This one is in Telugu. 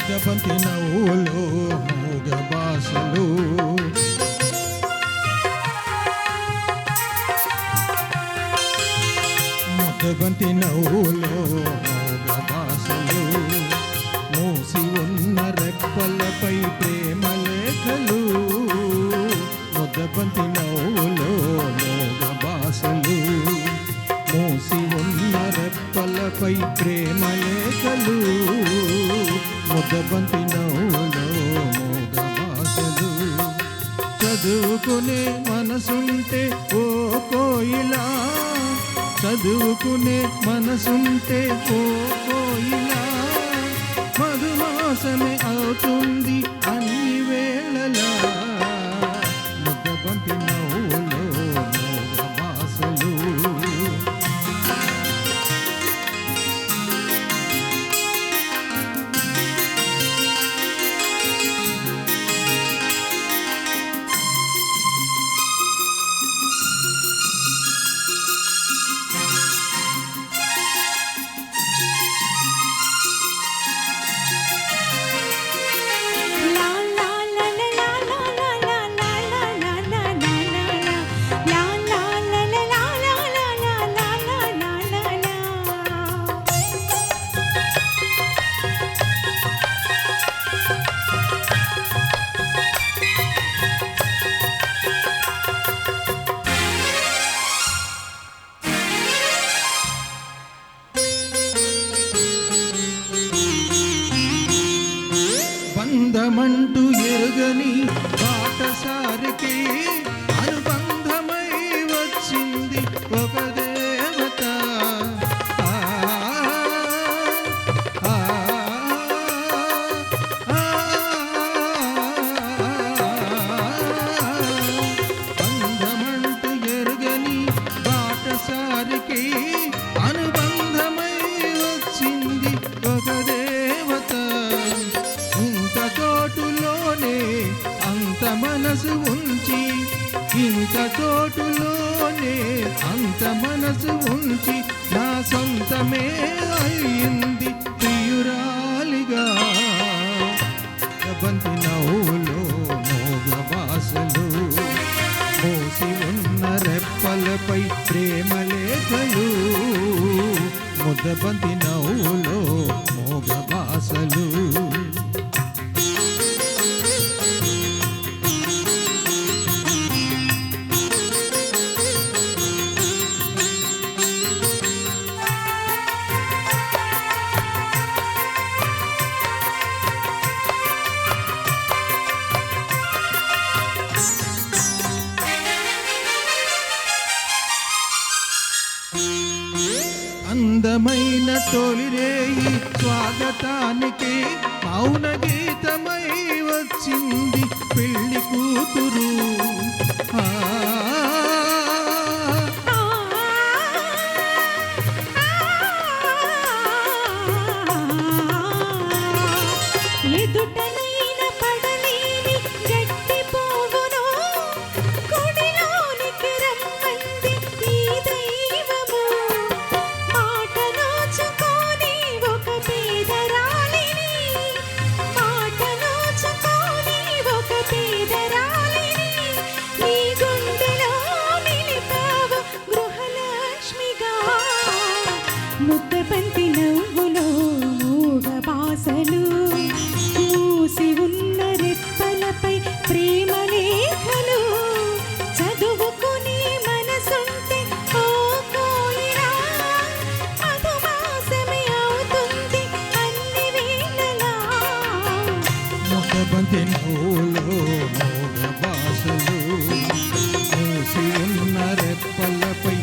ముద్దబంతి నవ్వులో మూగ భాషలు ముద్దబంతి నవ్వులో మూగ భాషలు మూసి ఉన్న రెప్పలపై ప్రేమ లేఖలు ముద్దబంతి నవ్వులో మూగ భాషలు మూసి ఉన్న రెప్పలపై ప్రేమ లేఖలు ముద్దబంతి నవ్వులో మూగ భాషలు చదువుకునే మనసుంటే ఓ కోయిలా చదువుకునే మనసుంటే ఓ కోయిలా మధుమాసమే అవుతుంది అన్ని వేళలా ముద్దబంతి నవ్వులో మూగ భాషలు బంధమంటూ ఎరుగని బాటసారికి అనుబంధమై వచ్చింది ఒక దేవత బంధమంటూ ఎరుగని బాటసారికి అనుబంధమై వచ్చింది ఒక దేవత అంత మనసు ఉంచి ఇంత చోటులోనే అంత మనసు ఉంచి నా సొంతమే అయింది ప్రియురాలిగా బంతి నవ్వులో మోగ భాషలు మోసి ఉన్న రెప్పలపై ప్రేమ లేఖలు ముద్దబంతి నవ్వులో మోగ భాషలు అందమైన తొలిరేయి స్వాగతానికి మౌన గీతమై వచ్చింది పెళ్లి కూతురు ముద్దబంతి నవ్వులో మూగ భాషలు మూసి ఉన్న రెప్పలపై ప్రేమ లేఖలు చదువుకునే మనసుంటే ఓ కోయిలా మధుమాసమే అవుతుంది అన్ని వేళలా ముద్దబంతి నవ్వులో మూగ భాషలు మూసి ఉన్న రెప్పలపై